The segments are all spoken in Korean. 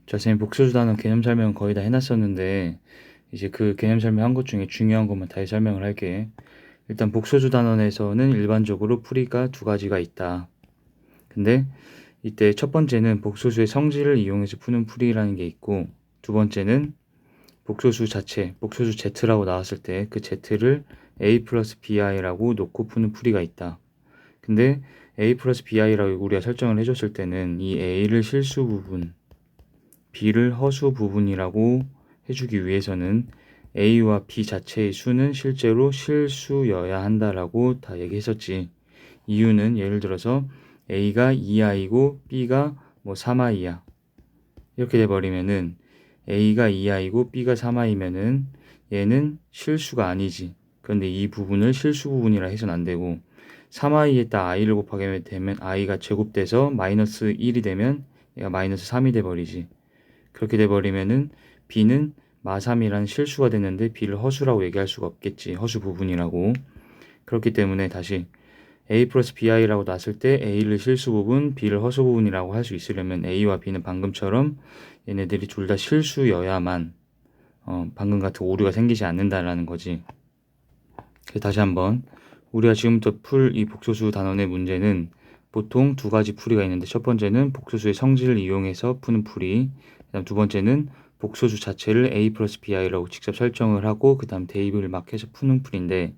자, 선생님 복소수 단원 개념 설명 거의 다 해놨었는데 이제 그 개념 설명한 것 중에 중요한 것만 다시 설명을 할게. 일단 복소수 단원에서는 일반적으로 풀이가 두 가지가 있다. 근데 이때 첫 번째는 복소수의 성질을 이용해서 푸는 풀이라는 게 있고, 두 번째는 복소수 자체, 복소수 z라고 나왔을 때 그 z를 a 플러스 bi라고 놓고 푸는 풀이가 있다. 근데 a 플러스 bi라고 우리가 설정을 해줬을 때는 이 a를 실수 부분, b를 허수 부분이라고 해주기 위해서는 a와 b 자체의 수는 실제로 실수여야 한다라고 다 얘기했었지. 이유는 예를 들어서 a가 2i고 b가 뭐 3i야. 이렇게 돼버리면은 a가 2i고 b가 3i면은 얘는 실수가 아니지. 그런데 이 부분을 실수 부분이라 해서는 안 되고, 3i에다 i를 곱하게 되면 i가 제곱돼서 마이너스 1이 되면 얘가 마이너스 3이 돼버리지. 그렇게 돼버리면은 b는 마3이라는 실수가 됐는데 b를 허수라고 얘기할 수가 없겠지. 허수 부분이라고. 그렇기 때문에 다시 a 플러스 bi라고 놨을 때 a를 실수 부분, b를 허수 부분이라고 할 수 있으려면 a와 b는 방금처럼 얘네들이 둘 다 실수여야만 방금 같은 오류가 생기지 않는다라는 거지. 다시 한번 우리가 지금부터 풀 이 복소수 단원의 문제는 보통 두 가지 풀이가 있는데, 첫 번째는 복소수의 성질을 이용해서 푸는 풀이, 그다음 두 번째는 복소수 자체를 a 플러스 bi라고 직접 설정을 하고 그 다음 대입을 막 해서 푸는 풀인데,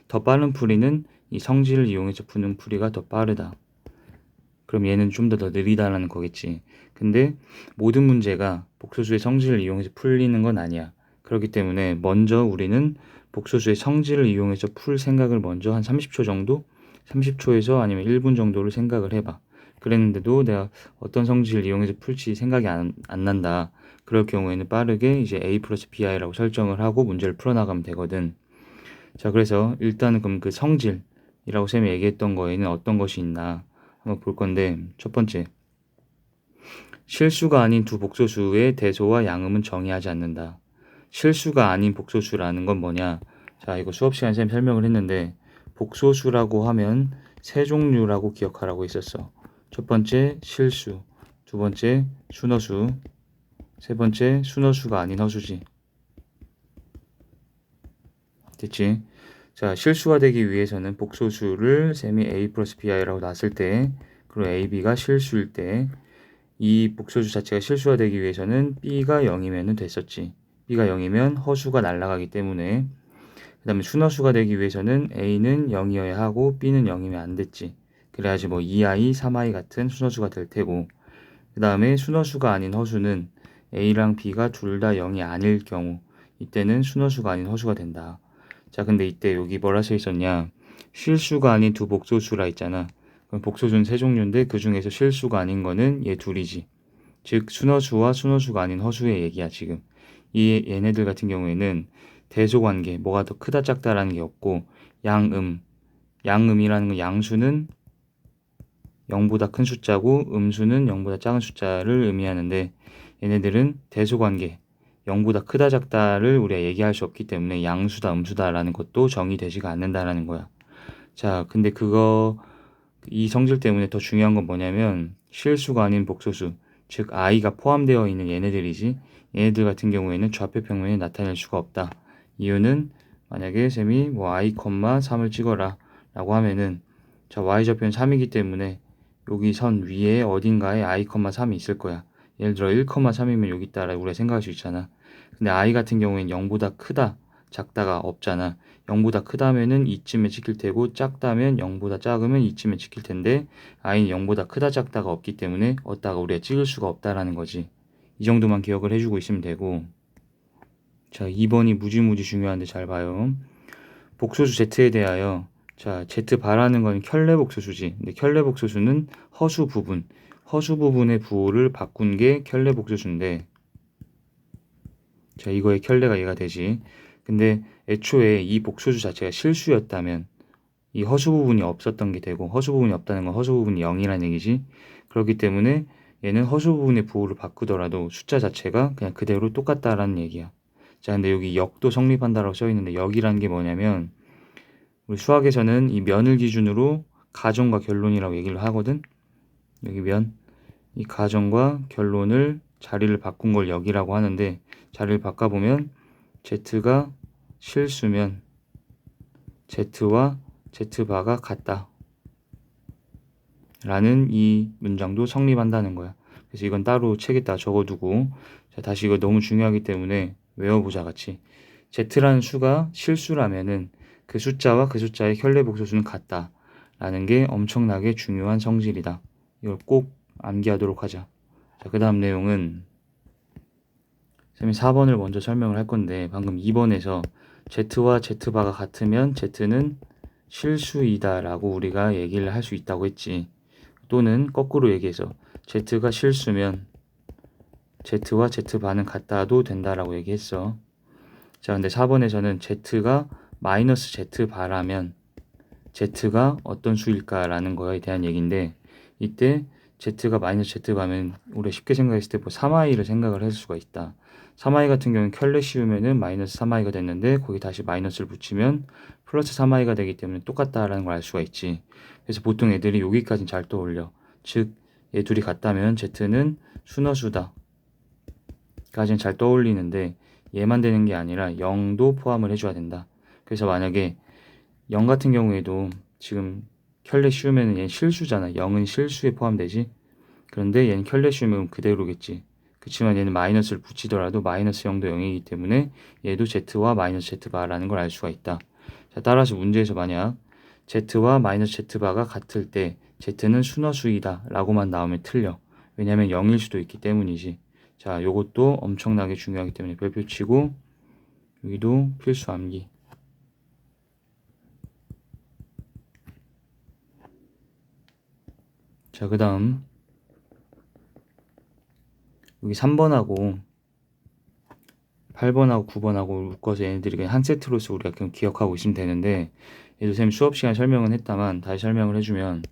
더 빠른 풀이는 이 성질을 이용해서 푸는 풀이가 더 빠르다. 그럼 얘는 좀 더 느리다라는 거겠지. 근데 모든 문제가 복소수의 성질을 이용해서 풀리는 건 아니야. 그렇기 때문에 먼저 우리는 복소수의 성질을 이용해서 풀 생각을 먼저 한 30초 정도? 30초에서 아니면 1분 정도를 생각을 해봐. 그랬는데도 내가 어떤 성질을 이용해서 풀지 생각이 안 난다. 그럴 경우에는 빠르게 이제 a 플러스 bi라고 설정을 하고 문제를 풀어나가면 되거든. 자, 그래서 일단은 그럼 그 성질이라고 쌤이 얘기했던 거에는 어떤 것이 있나 한번 볼 건데, 첫 번째, 실수가 아닌 두 복소수의 대소와 양음은 정의하지 않는다. 실수가 아닌 복소수라는 건 뭐냐? 자, 이거 수업 시간에 쌤 설명을 했는데, 복소수라고 하면 세 종류라고 기억하라고 했었어. 첫 번째 실수, 두 번째 순허수, 세 번째 순허수가 아닌 허수지. 됐지? 자, 실수가 되기 위해서는 복소수를 셈이 a 플러스 bi라고 놨을 때, 그리고 ab가 실수일 때, 이 복소수 자체가 실수가 되기 위해서는 b가 0이면 됐었지. b가 0이면 허수가 날아가기 때문에. 그 다음에 순허수가 되기 위해서는 a는 0이어야 하고 b는 0이면 안 됐지. 그래야지 뭐 2i, 3i 같은 순허수가 될 테고, 그 다음에 순허수가 아닌 허수는 a랑 b가 둘 다 0이 아닐 경우, 이때는 순허수가 아닌 허수가 된다. 자, 근데 이때 여기 뭐라 써 있었냐? 실수가 아닌 두 복소수라 있잖아. 그럼 복소수는 세 종류인데 그 중에서 실수가 아닌 거는 얘 둘이지. 즉 순허수와 순허수가 아닌 허수의 얘기야 지금. 얘네들 같은 경우에는 대소관계, 뭐가 더 크다 작다라는 게 없고, 양음이라는 건 양수는 0보다 큰 숫자고 음수는 0보다 작은 숫자를 의미하는데, 얘네들은 대소관계, 0보다 크다 작다를 우리가 얘기할 수 없기 때문에 양수다 음수다라는 것도 정의되지가 않는다라는 거야. 자, 근데 이 성질 때문에 더 중요한 건 뭐냐면 실수가 아닌 복소수, 즉 i가 포함되어 있는 얘네들이지, 얘네들 같은 경우에는 좌표 평면에 나타낼 수가 없다. 이유는 만약에 쌤이 뭐 i, 3을 찍어라 라고 하면은, 자, y좌표는 3이기 때문에 여기 선 위에 어딘가에 i, 3이 있을 거야. 예를 들어 1,3이면 여기 있다라고 우리가 생각할 수 있잖아. 근데 i 같은 경우에는 0보다 크다, 작다가 없잖아. 0보다 크다면은 이쯤에 찍힐 테고, 작다면 0보다 작으면 이쯤에 찍힐 텐데, i는 0보다 크다 작다가 없기 때문에 어디다가 우리가 찍을 수가 없다라는 거지. 이 정도만 기억을 해주고 있으면 되고, 자, 2번이 무지무지 중요한데 잘 봐요. 복소수 z에 대하여, 자, z 바라는 건 켤레 복소수지. 근데 켤레 복소수는 허수 부분의 부호를 바꾼 게 켤레 복소수인데, 자, 이거의 켤레가 얘가 되지. 근데 애초에 이 복소수 자체가 실수였다면 이 허수 부분이 없었던 게 되고, 허수 부분이 없다는 건 허수 부분이 0이라는 얘기지. 그렇기 때문에 얘는 허수 부분의 부호를 바꾸더라도 숫자 자체가 그냥 그대로 똑같다라는 얘기야. 자, 근데 여기 역도 성립한다라고 써 있는데, 역이라는 게 뭐냐면 우리 수학에서는 이 면을 기준으로 가정과 결론이라고 얘기를 하거든. 여기 면, 이 가정과 결론을 자리를 바꾼 걸 여기라고 하는데, 자리를 바꿔보면 Z가 실수면 Z와 Z바가 같다 라는 이 문장도 성립한다는 거야. 그래서 이건 따로 책에다 적어두고, 자, 다시 이거 너무 중요하기 때문에 외워보자 같이. Z라는 수가 실수라면은 그 숫자와 그 숫자의 현례복소수는 같다 라는 게 엄청나게 중요한 성질이다. 이걸 꼭 암기하도록 하자. 자, 그 다음 내용은 쌤이 4번을 먼저 설명을 할 건데, 방금 2번에서 Z와 Z바가 같으면 Z는 실수이다 라고 우리가 얘기를 할 수 있다고 했지. 또는 거꾸로 얘기해서 Z가 실수면 Z와 Z바는 같다도 된다라고 얘기했어. 자, 근데 4번에서는 Z가 마이너스 Z바라면 Z가 어떤 수일까라는 거에 대한 얘기인데, 이때 Z가 마이너스 Z바면 우리가 쉽게 생각했을 때 뭐 3i를 생각을 할 수가 있다. 3i 같은 경우는 켤레 씌우면은 마이너스 3i가 됐는데, 거기 다시 마이너스를 붙이면 플러스 3i가 되기 때문에 똑같다라는 걸 알 수가 있지. 그래서 보통 애들이 여기까지는 잘 떠올려. 즉, 얘 둘이 같다면 Z는 순허수다 까지는 잘 떠올리는데, 얘만 되는 게 아니라 0도 포함을 해줘야 된다. 그래서 만약에 0 같은 경우에도 지금 켤레 씌우면 얘는 실수잖아. 0은 실수에 포함되지. 그런데 얘는 켤레 씌우면 그대로겠지. 그렇지만 얘는 마이너스를 붙이더라도 마이너스 0도 0이기 때문에 얘도 Z와 마이너스 Z바라는 걸 알 수가 있다. 자, 따라서 문제에서 만약 Z와 마이너스 Z바가 같을 때 Z는 순허수이다 라고만 나오면 틀려. 왜냐면 0일 수도 있기 때문이지. 자, 요것도 엄청나게 중요하기 때문에 별표 치고, 여기도 필수 암기. 자, 그 다음 여기 3번하고 8번하고 9번하고 묶어서 얘네들이 그냥 한 세트로서 우리가 그냥 기억하고 있으면 되는데, 얘도 쌤 수업 시간 설명은 했다만 다시 설명을 해주면,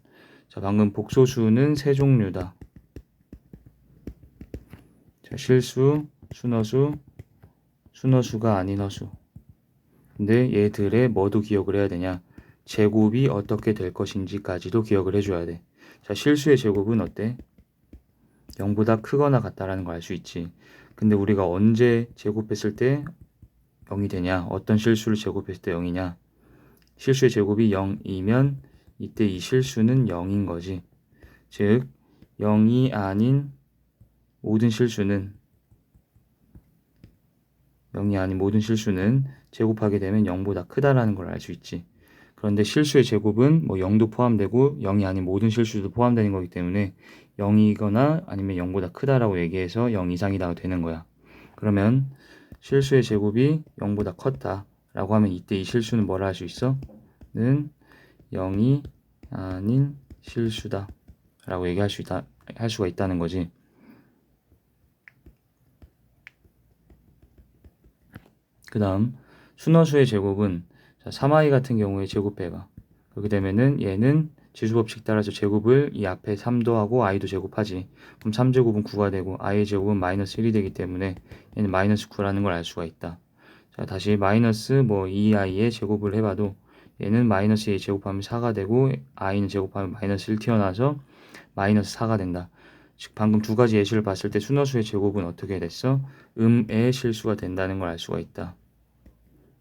자, 방금 복소수는 세 종류다. 자, 실수, 순허수, 순허수가 아닌 허수. 근데 얘들의 뭐도 기억을 해야 되냐? 제곱이 어떻게 될 것인지까지도 기억을 해줘야 돼. 자, 실수의 제곱은 어때? 0보다 크거나 같다라는 걸 알 수 있지. 근데 우리가 언제 제곱했을 때 0이 되냐? 어떤 실수를 제곱했을 때 0이냐? 실수의 제곱이 0이면 이때 이 실수는 0인 거지. 즉 0이 아닌 모든 실수는 제곱하게 되면 0보다 크다라는 걸 알 수 있지. 그런데 실수의 제곱은 뭐 0도 포함되고 0이 아닌 모든 실수도 포함되는 거기 때문에 0이거나 아니면 0보다 크다라고 얘기해서 0 이상이다 되는 거야. 그러면 실수의 제곱이 0보다 컸다 라고 하면 이때 이 실수는 뭐라 할 수 있어? 는 0이 아닌 실수다 라고 얘기할 할 수가 있다는 거지. 그 다음 순허수의 제곱은, 자, 3i 같은 경우에 제곱해봐. 그렇게 되면은 얘는 지수법칙 따라서 제곱을 이 앞에 3도 하고 i도 제곱하지. 그럼 3제곱은 9가 되고 i의 제곱은 마이너스 1이 되기 때문에 얘는 마이너스 9라는 걸 알 수가 있다. 자, 다시 마이너스 뭐 2i의 제곱을 해봐도 얘는 마이너스 2 제곱하면 4가 되고 i는 제곱하면 마이너스 1 튀어나와서 마이너스 4가 된다. 즉 방금 두 가지 예시를 봤을 때 순허수의 제곱은 어떻게 됐어? 의 실수가 된다는 걸 알 수가 있다.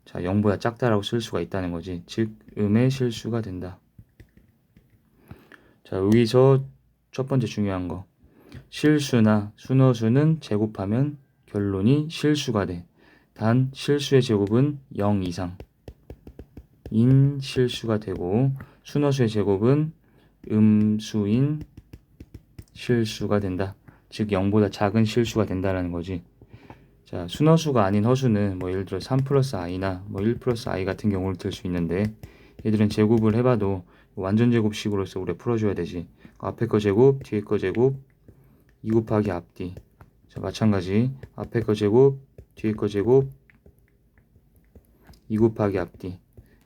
자, 0보다 작다라고 쓸 수가 있다는 거지. 즉 의 실수가 된다. 자, 여기서 첫 번째 중요한 거, 실수나 순허수는 제곱하면 결론이 실수가 돼. 단 실수의 제곱은 0 이상 인 실수가 되고, 순허수의 제곱은 음수인 실수가 된다. 즉 0보다 작은 실수가 된다라는 거지. 자, 순허수가 아닌 허수는 뭐 예를 들어 3 플러스 i나 뭐 1 플러스 i 같은 경우를 들 수 있는데, 얘들은 제곱을 해봐도 완전 제곱식으로서 우리가 풀어줘야 되지. 앞에 거 제곱, 뒤에 거 제곱, 2 곱하기 앞뒤. 자, 마찬가지 앞에 거 제곱, 뒤에 거 제곱, 2 곱하기 앞뒤.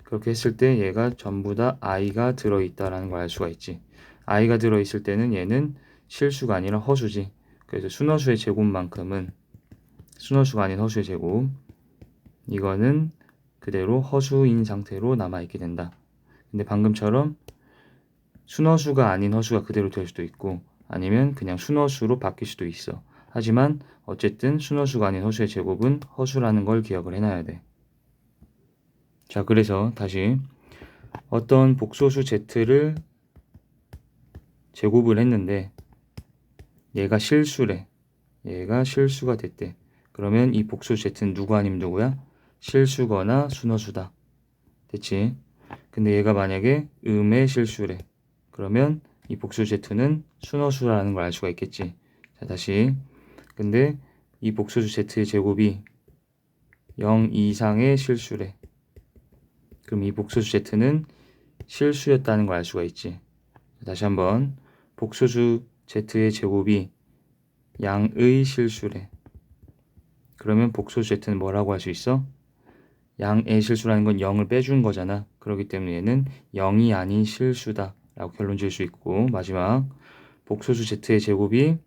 그렇게 했을 때 얘가 전부 다 i가 들어있다라는 걸 알 수가 있지. i가 들어있을 때는 얘는 실수가 아니라 허수지. 그래서 순허수의 제곱만큼은, 순허수가 아닌 허수의 제곱, 이거는 그대로 허수인 상태로 남아있게 된다. 근데 방금처럼 순허수가 아닌 허수가 그대로 될 수도 있고, 아니면 그냥 순허수로 바뀔 수도 있어. 하지만 어쨌든 순허수가 아닌 허수의 제곱은 허수라는 걸 기억을 해놔야 돼. 자, 그래서 다시 어떤 복소수 z를 제곱을 했는데 얘가 실수래. 얘가 실수가 됐대. 그러면 이 복소수 z는 누구 아니면 누구야? 실수거나 순허수다. 됐지? 근데 얘가 만약에 음의 실수래. 그러면 이 복소수 z는 순허수라는 걸 알 수가 있겠지. 자, 다시. 근데 이 복소수 z의 제곱이 0 이상의 실수래. 그럼 이 복소수 z는 실수였다는 걸 알 수가 있지. 다시 한번 복소수 z의 제곱이 양의 실수래. 그러면 복소수 z는 뭐라고 할 수 있어? 양의 실수라는 건 0을 빼준 거잖아. 그렇기 때문에 얘는 0이 아닌 실수다 라고 결론 지을 수 있고, 마지막 복소수 z의 제곱이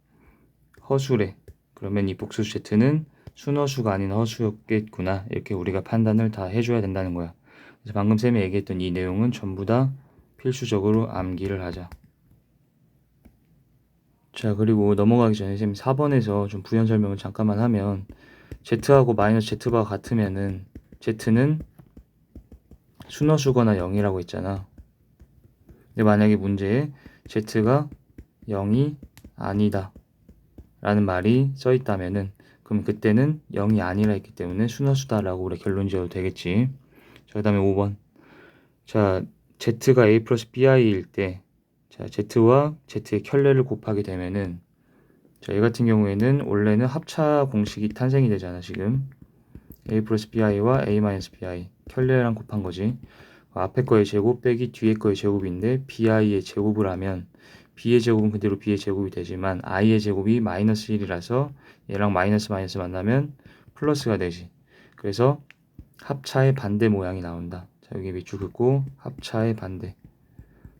허수래. 그러면 이 복소수 z는 순허수가 아닌 허수였겠구나. 이렇게 우리가 판단을 다 해줘야 된다는 거야. 그래서 방금 쌤이 얘기했던 이 내용은 전부 다 필수적으로 암기를 하자. 자, 그리고 넘어가기 전에 쌤 4번에서 좀 부연 설명을 잠깐만 하면, z하고 마이너스 z바가 같으면은 z는 순허수거나 0이라고 했잖아. 근데 만약에 문제에 z가 0이 아니다 라는 말이 써 있다면은, 그럼 그때는 0이 아니라 했기 때문에 순허수다 라고 우리 결론 지어도 되겠지. 자, 그 다음에 5번. 자, z가 a 플러스 bi일 때, 자, z와 z의 켤레를 곱하게 되면은, 자, 얘 같은 경우에는 원래는 합차 공식이 탄생이 되잖아. 지금 a 플러스 bi와 a 마이너스 bi 켤레랑 곱한 거지. 앞에 거의 제곱 빼기 뒤에 거의 제곱인데 bi의 제곱을 하면 b의 제곱은 그대로 b의 제곱이 되지만 i의 제곱이 마이너스 1이라서 얘랑 마이너스 마이너스 만나면 플러스가 되지. 그래서 합차의 반대 모양이 나온다. 자, 여기 밑줄 긋고 합차의 반대.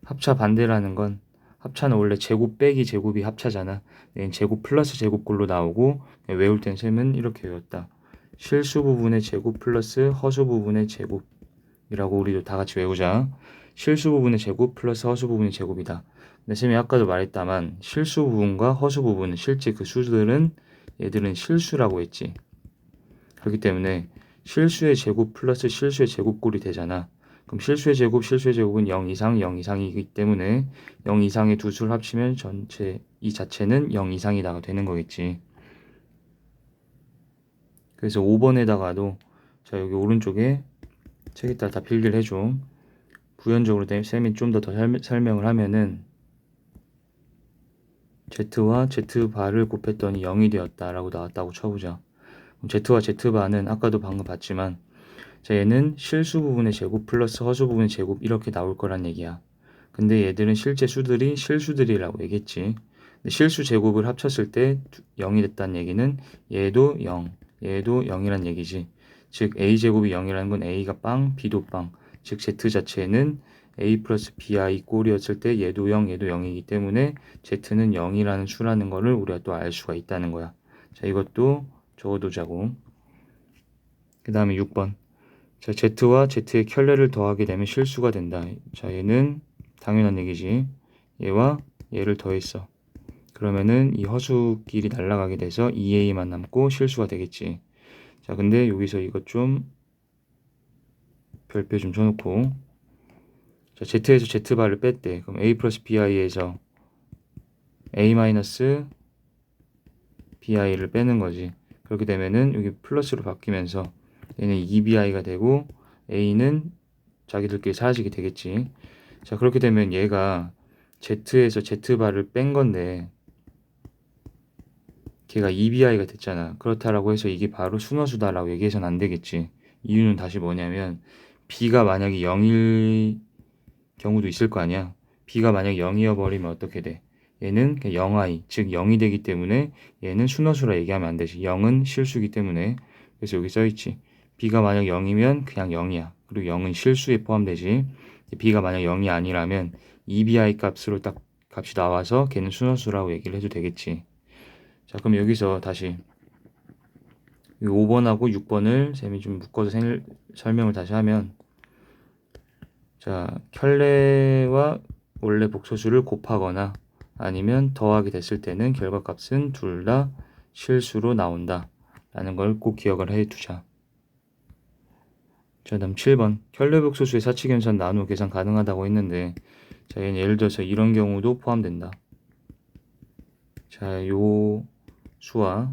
합차 반대라는 건, 합차는 원래 제곱 빼기 제곱이 합차잖아. 얘는 제곱 플러스 제곱꼴로 나오고, 외울 땐 셈은 이렇게 외웠다. 실수 부분의 제곱 플러스 허수 부분의 제곱이라고 우리도 다 같이 외우자. 실수 부분의 제곱 플러스 허수 부분의 제곱이다. 근데 쌤이 아까도 말했다만 실수 부분과 허수 부분, 실제 그 수들은 얘들은 실수라고 했지. 그렇기 때문에 실수의 제곱 플러스 실수의 제곱꼴이 되잖아. 그럼 실수의 제곱은 0 이상, 0 이상이기 때문에 0 이상의 두 수를 합치면 전체 이 자체는 0 이상이다가 되는 거겠지. 그래서 5번에다가도, 자, 여기 오른쪽에 책에다 다 필기를 해줘. 부연적으로 쌤이 좀 더 설명을 하면은 z와 z바를 곱했더니 0이 되었다라고 나왔다고 쳐보자. z와 z바는 아까도 방금 봤지만, 자, 얘는 실수 부분의 제곱 플러스 허수 부분의 제곱 이렇게 나올 거란 얘기야. 근데 얘들은 실제 수들이 실수들이라고 얘기했지. 근데 실수 제곱을 합쳤을 때 0이 됐다는 얘기는 얘도 0, 얘도 0이란 얘기지. 즉 a제곱이 0이라는 건 a가 빵, b도 빵. 즉 z 자체는 a 플러스 bi 꼴이었을 때 얘도 0, 얘도 0이기 때문에 z는 0이라는 수라는 거를 우리가 또 알 수가 있다는 거야. 자, 이것도 적어두자고. 그 다음에 6번. 자, z와 z의 켤레를 더하게 되면 실수가 된다. 자, 얘는 당연한 얘기지. 얘와 얘를 더했어. 그러면은 이 허수끼리 날아가게 돼서 2a만 남고 실수가 되겠지. 자, 근데 여기서 이것 좀 별표 좀 쳐놓고, 자, z에서 z바를 뺐대. 그럼 a 플러스 bi에서 a 마이너스 bi를 빼는 거지. 그렇게 되면은 여기 플러스로 바뀌면서 얘는 2bi가 되고 a는 자기들끼리 사라지게 되겠지. 자, 그렇게 되면 얘가 z에서 z바를 뺀 건데 걔가 2bi가 됐잖아. 그렇다라고 해서 이게 바로 순허수다라고 얘기해서는 안 되겠지. 이유는 다시 뭐냐면 b가 만약에 0일 경우도 있을 거 아니야. b가 만약에 0이어 버리면 어떻게 돼? 얘는 0i, 즉 0이 되기 때문에 얘는 순허수라 얘기하면 안 되지. 0은 실수기 때문에. 그래서 여기 써있지. b가 만약 0이면 그냥 0이야. 그리고 0은 실수에 포함되지. b가 만약 0이 아니라면 2bi 값으로 딱 값이 나와서 걔는 순허수라고 얘기를 해도 되겠지. 자, 그럼 여기서 다시 5번하고 6번을 쌤이 좀 묶어서 설명을 다시 하면, 자, 켤레와 원래 복소수를 곱하거나 아니면 더하게 됐을 때는 결과값은 둘 다 실수로 나온다 라는 걸 꼭 기억을 해 두자. 자, 다음 7번. 켤레복소수의 사칙연산 나누어 계산 가능하다고 했는데, 자, 얘는 예를 들어서 이런 경우도 포함된다. 자, 요 수와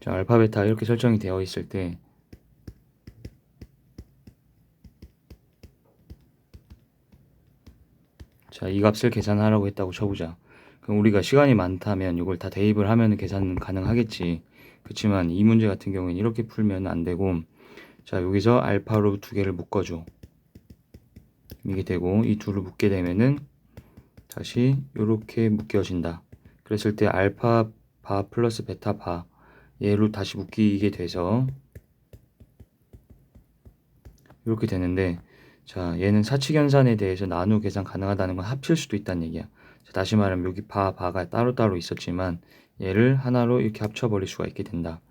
자, 알파, 베타 이렇게 설정이 되어 있을 때, 자, 이 값을 계산하라고 했다고 쳐보자. 그럼 우리가 시간이 많다면 이걸 다 대입을 하면 계산 가능하겠지. 그렇지만 이 문제 같은 경우에는 이렇게 풀면 안 되고, 자, 여기서 알파로 두 개를 묶어줘. 이게 되고, 이 둘을 묶게 되면은 다시 이렇게 묶여진다. 그랬을 때 알파 바 플러스 베타 바 얘로 다시 묶이게 돼서 이렇게 되는데, 자, 얘는 사칙연산에 대해서 나누 계산 가능하다는 건 합칠 수도 있다는 얘기야. 자, 다시 말하면 여기 바가 따로따로 있었지만 얘를 하나로 이렇게 합쳐버릴 수가 있게 된다.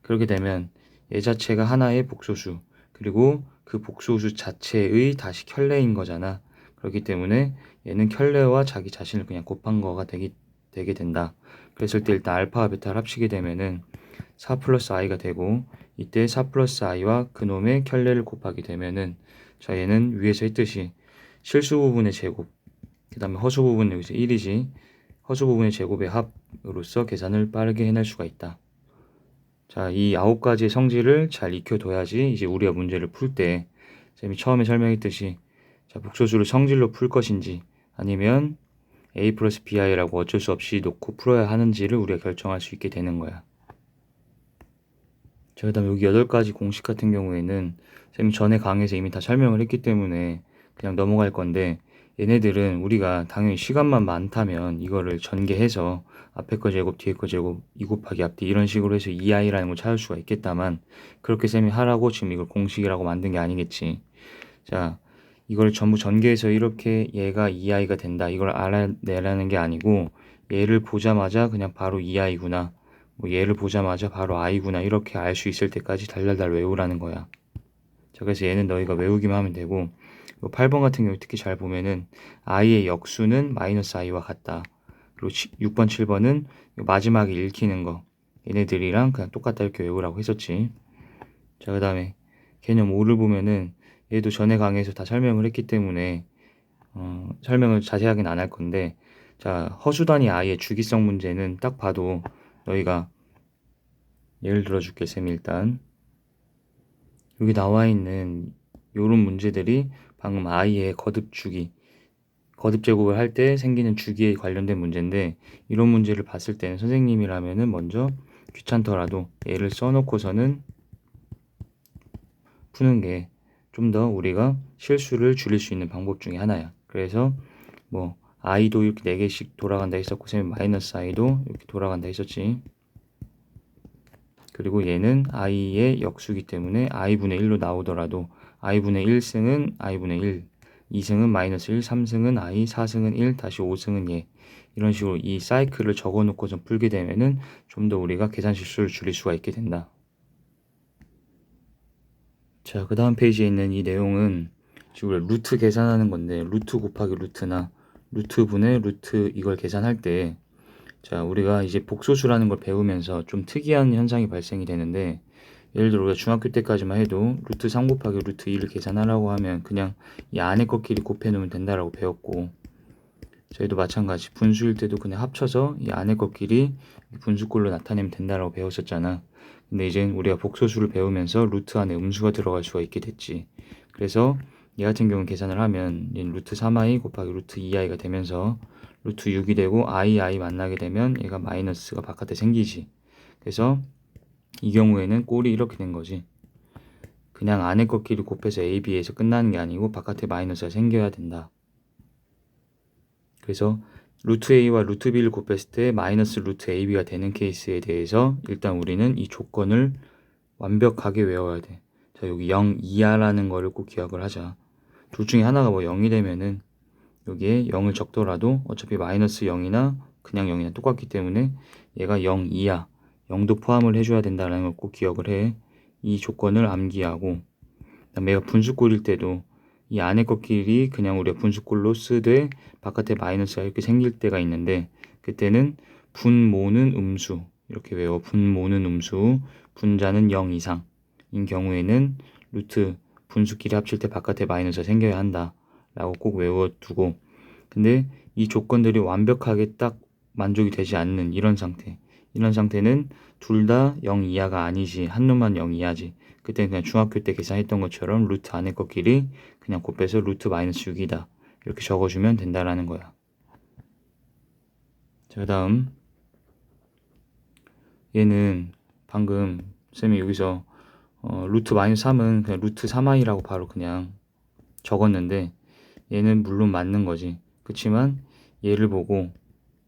그렇게 되면 얘 자체가 하나의 복소수, 그리고 그 복소수 자체의 다시 켤레인 거잖아. 그렇기 때문에 얘는 켤레와 자기 자신을 그냥 곱한 거가 되게 된다. 그랬을 때 일단 알파와 베타를 합치게 되면은 4 플러스 i가 되고, 이때 4 플러스 i와 그놈의 켤레를 곱하게 되면은, 자, 얘는 위에서 했듯이 실수 부분의 제곱, 그 다음에 허수 부분은 여기서 1이지, 허수 부분의 제곱의 합으로서 계산을 빠르게 해낼 수가 있다. 자, 이 9가지의 성질을 잘 익혀둬야지 이제 우리가 문제를 풀 때 쌤이 처음에 설명했듯이, 자, 복소수를 성질로 풀 것인지 아니면 a 플러스 bi라고 어쩔 수 없이 놓고 풀어야 하는지를 우리가 결정할 수 있게 되는 거야. 자, 그다음 여기 8가지 공식 같은 경우에는 쌤이 전에 강의에서 이미 다 설명을 했기 때문에 그냥 넘어갈 건데, 얘네들은 우리가 당연히 시간만 많다면 이거를 전개해서 앞에 거 제곱 뒤에 거 제곱 2 곱하기 앞뒤 이런 식으로 해서 2i라는 걸 찾을 수가 있겠다만, 그렇게 쌤이 하라고 지금 이걸 공식이라고 만든 게 아니겠지. 자, 이걸 전부 전개해서 이렇게 얘가 2i가 된다 이걸 알아내라는 게 아니고, 얘를 보자마자 그냥 바로 2i구나, 뭐 얘를 보자마자 바로 i구나 이렇게 알 수 있을 때까지 달달달 외우라는 거야. 자, 그래서 얘는 너희가 외우기만 하면 되고, 8번 같은 경우 특히 잘 보면은 i의 역수는 마이너스 i와 같다. 그리고 6번, 7번은 마지막에 읽히는 거 얘네들이랑 그냥 똑같다 이렇게 외우라고 했었지. 자, 그 다음에 개념 5를 보면은 얘도 전에 강의에서 다 설명을 했기 때문에 설명을 자세하게는 안 할 건데, 자, 허수단위 i의 주기성 문제는 딱 봐도 너희가 예를 들어줄게. 쌤이 일단 여기 나와 있는 요런 문제들이 방금 i의 거듭 제곱을 할 때 생기는 주기에 관련된 문제인데, 이런 문제를 봤을 때는 선생님이라면은 먼저 귀찮더라도 얘를 써놓고서는 푸는 게 좀 더 우리가 실수를 줄일 수 있는 방법 중에 하나야. 그래서 뭐 i도 이렇게 4개씩 돌아간다 했었고, 쌤이 마이너스 i도 이렇게 돌아간다 했었지. 그리고 얘는 i의 역수기 때문에 i분의 1로 나오더라도 i분의 1승은 i분의 1, 2승은 마이너스 1, 3승은 i, 4승은 1, 다시 5승은 얘. 이런 식으로 이 사이클을 적어놓고서 풀게 되면은 좀 더 우리가 계산 실수를 줄일 수가 있게 된다. 자, 그 다음 페이지에 있는 이 내용은 지금 우리가 루트 계산하는 건데, 루트 곱하기 루트나 루트 분의 루트 이걸 계산할 때, 자, 우리가 이제 복소수라는 걸 배우면서 좀 특이한 현상이 발생이 되는데, 예를 들어 우리가 중학교 때까지만 해도 루트 3 곱하기 루트 2를 계산하라고 하면 그냥 이 안에 것끼리 곱해 놓으면 된다라고 배웠고, 저희도 마찬가지 분수일 때도 그냥 합쳐서 이 안에 것끼리 분수꼴로 나타내면 된다라고 배웠었잖아. 근데 이제 우리가 복소수를 배우면서 루트 안에 음수가 들어갈 수가 있게 됐지. 그래서 얘 같은 경우는 계산을 하면 루트 3i 곱하기 루트 2i가 되면서 루트 6이 되고 i 만나게 되면 얘가 마이너스가 바깥에 생기지. 그래서 이 경우에는 꼴이 이렇게 된 거지. 그냥 안에 것끼리 곱해서 a, b에서 끝나는 게 아니고 바깥에 마이너스가 생겨야 된다. 그래서 루트 a와 루트 b를 곱했을 때 마이너스 루트 ab가 되는 케이스에 대해서 일단 우리는 이 조건을 완벽하게 외워야 돼. 자, 여기 0 이하라는 거를 꼭 기억을 하자. 둘 중에 하나가 뭐 0이 되면은 여기에 0을 적더라도 어차피 마이너스 0이나 그냥 0이나 똑같기 때문에 얘가 0 이하, 0도 포함을 해줘야 된다는 걸 꼭 기억을 해. 이 조건을 암기하고, 그다음에 얘가 분수꼴일 때도 이 안에 것끼리 그냥 우리가 분수꼴로 쓰되 바깥에 마이너스가 이렇게 생길 때가 있는데, 그때는 분모는 음수 이렇게 외워. 분모는 음수, 분자는 0 이상인 경우에는 루트 분수끼리 합칠 때 바깥에 마이너스가 생겨야 한다 라고 꼭 외워두고, 근데 이 조건들이 완벽하게 딱 만족이 되지 않는 이런 상태는 둘 다 0 이하가 아니지, 한 놈만 0 이하지, 그때는 그냥 중학교 때 계산했던 것처럼 루트 안에 것끼리 그냥 곱해서 루트 마이너스 6이다 이렇게 적어주면 된다라는 거야. 자, 다음 얘는 방금 쌤이 여기서 루트 마이너스 3은 그냥 루트 3i라고 바로 그냥 적었는데, 얘는 물론 맞는 거지. 그치만 얘를 보고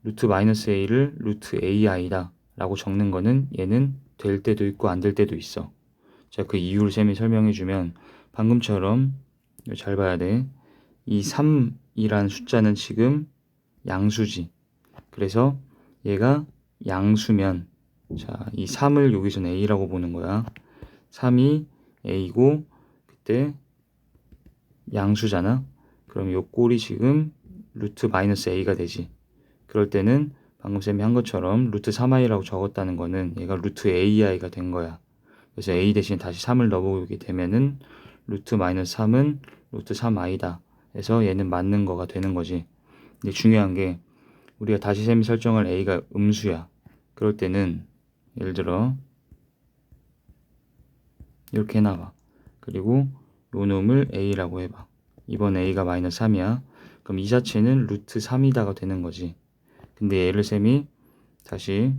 루트 마이너스 a를 루트 ai다 라고 적는 거는 얘는 될 때도 있고 안 될 때도 있어. 자, 그 이유를 쌤이 설명해 주면, 방금처럼 잘 봐야 돼. 이 3이란 숫자는 지금 양수지. 그래서 얘가 양수면, 자, 이 3을 여기서는 a라고 보는 거야. 3이 a고 그때 양수잖아. 그럼 요 꼴이 지금 루트 마이너스 a가 되지. 그럴 때는 방금 쌤이 한 것처럼 루트 3i라고 적었다는 거는 얘가 루트 ai가 된 거야. 그래서 a 대신 다시 3을 넣어보게 되면은 루트 마이너스 3은 루트 3i다 해서 얘는 맞는 거가 되는 거지. 근데 중요한 게, 우리가 다시 쌤이 설정할 a가 음수야. 그럴 때는 예를 들어 이렇게 해놔봐. 그리고 요 놈을 a라고 해봐. 이번 a가 마이너스 3이야. 그럼 이 자체는 루트 3이다가 되는 거지. 근데 얘를 쌤이 다시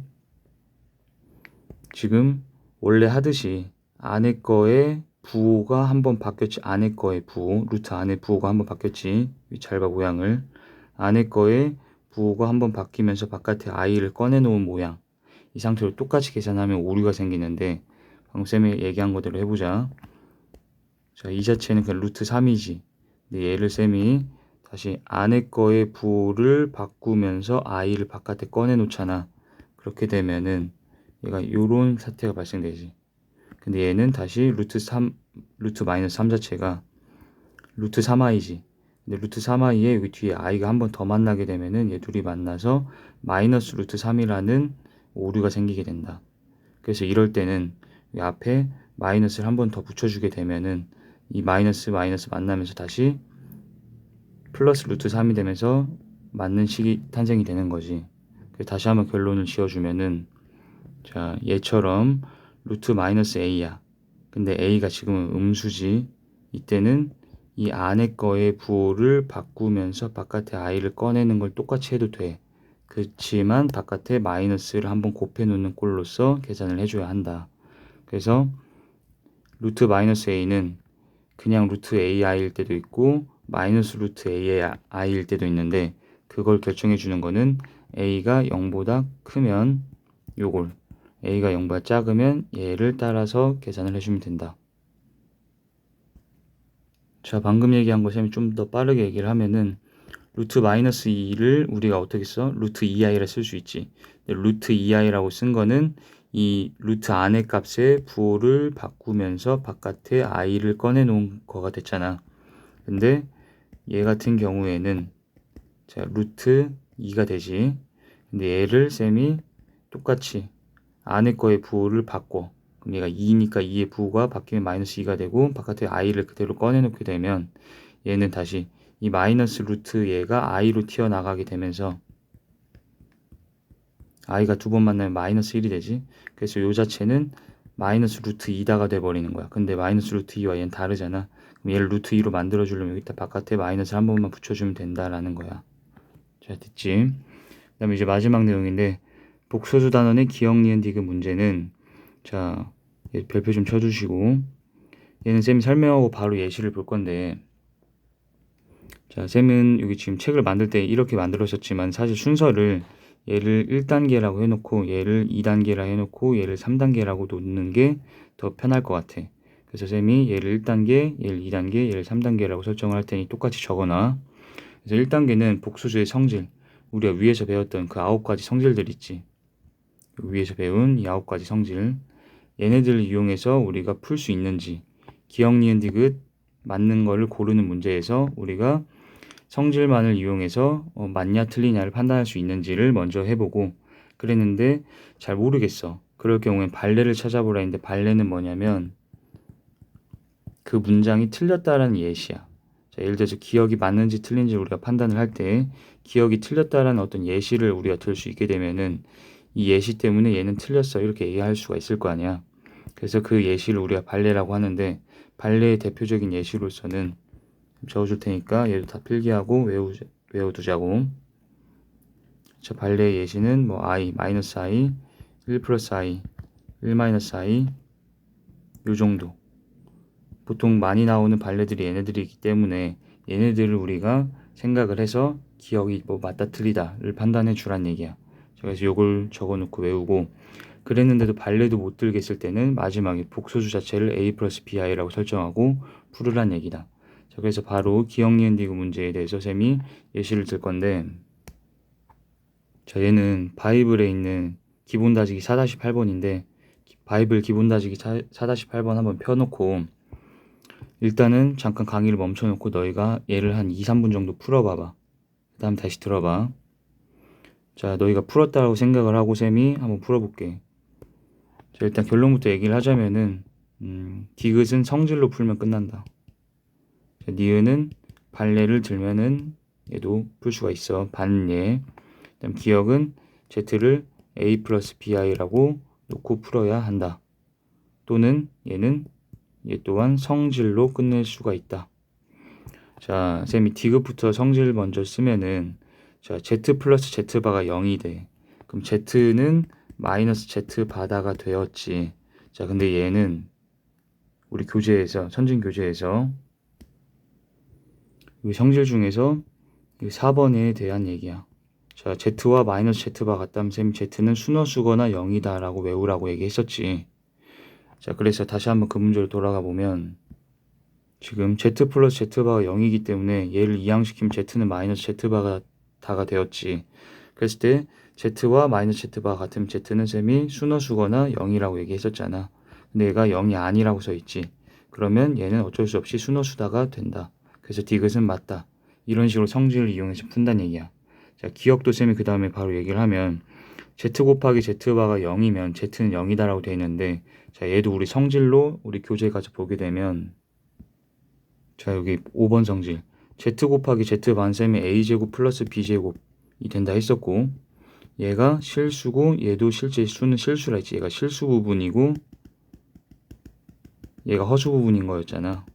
지금 원래 하듯이 안에 거에 부호가 한번 바뀌었지. 안에 거에 부호, 루트 안에 부호가 한번 바뀌었지. 잘 봐, 모양을. 안에 거에 부호가 한번 바뀌면서 바깥에 i를 꺼내 놓은 모양. 이 상태로 똑같이 계산하면 오류가 생기는데, 방금 쌤이 얘기한 거대로 해보자. 자, 이 자체는 그냥 루트 3이지. 근데 얘를 쌤이 다시 안에 거의 부호를 바꾸면서 i를 바깥에 꺼내 놓잖아. 그렇게 되면은 얘가 요런 사태가 발생되지. 근데 얘는 다시 루트 마이너스 3 자체가 루트 3i지. 근데 루트 3i에 여기 뒤에 i가 한 번 더 만나게 되면은 얘 둘이 만나서 마이너스 루트 3이라는 오류가 생기게 된다. 그래서 이럴 때는 이 앞에 마이너스를 한 번 더 붙여주게 되면은 이 마이너스 만나면서 다시 플러스 루트 3이 되면서 맞는 식이 탄생이 되는 거지. 그래서 다시 한번 결론을 지어주면은, 자, 얘처럼 루트 마이너스 a야. 근데 a가 지금은 음수지. 이때는 이 안에 거의 부호를 바꾸면서 바깥에 i를 꺼내는 걸 똑같이 해도 돼. 그렇지만 바깥에 마이너스를 한번 곱해 놓는 꼴로서 계산을 해줘야 한다. 그래서 루트 마이너스 a는 그냥 루트 ai일 때도 있고 마이너스 루트 ai일 때도 있는데, 그걸 결정해 주는 거는 a가 0보다 크면 요걸, a가 0보다 작으면 얘를 따라서 계산을 해주면 된다. 자, 방금 얘기한 거 쌤이 좀 더 빠르게 얘기를 하면은, 루트 마이너스 2를 우리가 어떻게 써? 루트 2i라 쓸 수 있지. 루트 2i라고 쓴 거는 이 루트 안의 값의 부호를 바꾸면서 바깥에 i를 꺼내 놓은 거가 됐잖아. 근데 얘 같은 경우에는 자, 루트 2가 되지. 근데 얘를 쌤이 똑같이 안에 거의 부호를 바꿔. 그럼 얘가 2니까 2의 부호가 바뀌면 마이너스 2가 되고 바깥에 i를 그대로 꺼내 놓게 되면 얘는 다시 이 마이너스 루트 얘가 i로 튀어나가게 되면서 i가 두 번 만나면 마이너스 1이 되지. 그래서 요 자체는 마이너스 루트 2다가 돼버리는 거야. 근데 마이너스 루트 2와 얘는 다르잖아. 그럼 얘를 루트 2로 만들어주려면 여기다 바깥에 마이너스 한 번만 붙여주면 된다라는 거야. 자, 됐지? 그 다음에 이제 마지막 내용인데, 복소수 단원의 기억, 니은, 디귿 문제는, 자, 얘 별표 좀 쳐주시고, 얘는 쌤이 설명하고 바로 예시를 볼 건데, 자, 쌤은 여기 지금 책을 만들 때 이렇게 만들었었지만 사실 순서를 얘를 1단계라고 해놓고 얘를 2단계라 해놓고 얘를 3단계라고 놓는 게 더 편할 것 같아. 그래서 쌤이 얘를 1단계, 얘를 2단계, 얘를 3단계라고 설정을 할 테니 똑같이 적어놔. 그래서 1단계는 복수수의 성질, 우리가 위에서 배웠던 그 9가지 성질들 있지. 위에서 배운 이 9가지 성질, 얘네들을 이용해서 우리가 풀 수 있는지, 기억, 니은, 디귿 맞는 거를 고르는 문제에서 우리가 성질만을 이용해서 맞냐 틀리냐를 판단할 수 있는지를 먼저 해보고 그랬는데 잘 모르겠어. 그럴 경우엔 발레를 찾아보라 했는데 발레는 뭐냐면 그 문장이 틀렸다라는 예시야. 자, 예를 들어서 기억이 맞는지 틀린지 우리가 판단을 할 때 기억이 틀렸다라는 어떤 예시를 우리가 들 수 있게 되면은 이 예시 때문에 얘는 틀렸어 이렇게 얘기할 수가 있을 거 아니야. 그래서 그 예시를 우리가 발레라고 하는데 발레의 대표적인 예시로서는 적어줄 테니까 얘도 다 필기하고 외워두자고. 자, 발레의 예시는 뭐 i, 마이너스 i, 1 플러스 i, 1 마이너스 i 요 정도. 보통 많이 나오는 발레들이 얘네들이기 때문에 얘네들을 우리가 생각을 해서 기억이 뭐 맞다 틀리다를 판단해 주란 얘기야. 그래서 요걸 적어놓고 외우고 그랬는데도 발레도 못 들겠을 때는 마지막에 복소수 자체를 a 플러스 bi라고 설정하고 풀으란 얘기다. 자, 그래서 바로 기억 니은 디귿 문제에 대해서 쌤이 예시를 들 건데 자, 얘는 바이블에 있는 기본 다지기 4-8번인데 바이블 기본 다지기 4-8번 한번 펴놓고 일단은 잠깐 강의를 멈춰놓고 너희가 얘를 한 2-3분 정도 풀어봐봐. 그 다음 다시 들어봐. 자, 너희가 풀었다고 생각을 하고 쌤이 한번 풀어볼게. 자, 일단 결론부터 얘기를 하자면은 디귿은 성질로 풀면 끝난다. 자, 니은은 발레를 들면은 얘도 풀 수가 있어. 반예. 그다음 기억은 z를 a 플러스 bi라고 놓고 풀어야 한다. 또는 얘는 얘 또한 성질로 끝낼 수가 있다. 자, 쌤이 디귿부터 성질 먼저 쓰면은 자, z 플러스 z바가 0이 돼. 그럼 z는 마이너스 z바다가 되었지. 자, 근데 얘는 우리 교재에서 선진 교재에서 이 성질 중에서 이 4번에 대한 얘기야. 자, z와 마이너스 z바 같다면 쌤이 z는 순허수거나 0이다 라고 외우라고 얘기했었지. 자, 그래서 다시 한번 그 문제로 돌아가 보면 지금 z 플러스 z바가 0이기 때문에 얘를 이항시키면 z는 마이너스 z바가 다가 되었지. 그랬을 때 z와 마이너스 z바 같으면 z는 쌤이 순허수거나 0이라고 얘기했었잖아. 근데 얘가 0이 아니라고 써있지. 그러면 얘는 어쩔 수 없이 순허수다가 된다. 그래서 디귿은 맞다. 이런 식으로 성질을 이용해서 푼다는 얘기야. 자, 기억도 쌤이 그 다음에 바로 얘기를 하면 z 곱하기 z바가 0이면 z는 0이다 라고 되어 있는데 자, 얘도 우리 성질로 우리 교재 가서 보게 되면 자, 여기 5번 성질 z 곱하기 z반 쌤이 a제곱 플러스 b제곱이 된다 했었고 얘가 실수고 얘도 실제 수는 실수라 했지. 얘가 실수 부분이고 얘가 허수 부분인 거였잖아.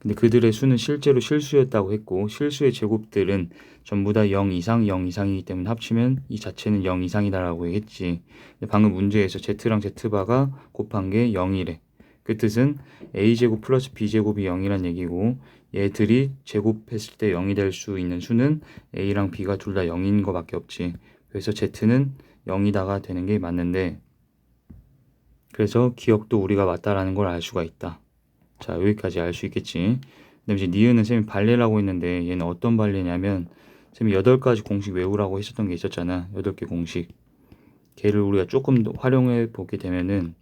근데 그들의 수는 실제로 실수였다고 했고 실수의 제곱들은 전부 다 0 이상, 0 이상이기 때문에 합치면 이 자체는 0 이상이다라고 했지. 근데 방금 문제에서 z랑 z바가 곱한 게 0이래. 그 뜻은 a제곱 플러스 b제곱이 0이란 얘기고 얘들이 제곱했을 때 0이 될 수 있는 수는 a랑 b가 둘 다 0인 거밖에 없지. 그래서 z는 0이다가 되는 게 맞는데 그래서 기억도 우리가 맞다라는 걸 알 수가 있다. 자, 여기까지 알 수 있겠지. 그다음에 이제 니은은 쌤이 발레라고 했는데 얘는 어떤 발레냐면 쌤이 8가지 공식 외우라고 했었던 게 있었잖아. 8개 공식. 걔를 우리가 조금 더 활용해 보게 되면은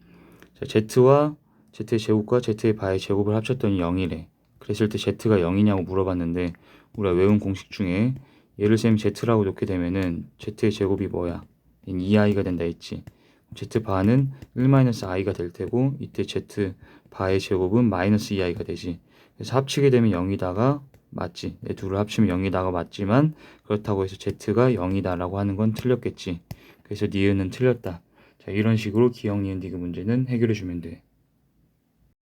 자, z와 z의 제곱과 z의 바의 제곱을 합쳤더니 0이래. 그랬을 때 z가 0이냐고 물어봤는데 우리가 외운 공식 중에 얘를 쌤이 z라고 놓게 되면은 z의 제곱이 뭐야? 얘는 2i가 된다 했지. z바는 1-i가 될 테고 이때 z바의 제곱은 마이너스 2i가 되지. 그래서 합치게 되면 0이다가 맞지. 이 둘을 합치면 0이다가 맞지만 그렇다고 해서 z가 0이다 라고 하는 건 틀렸겠지. 그래서 니은은 틀렸다. 자, 이런 식으로 기억 니은 디귿 문제는 해결해 주면 돼.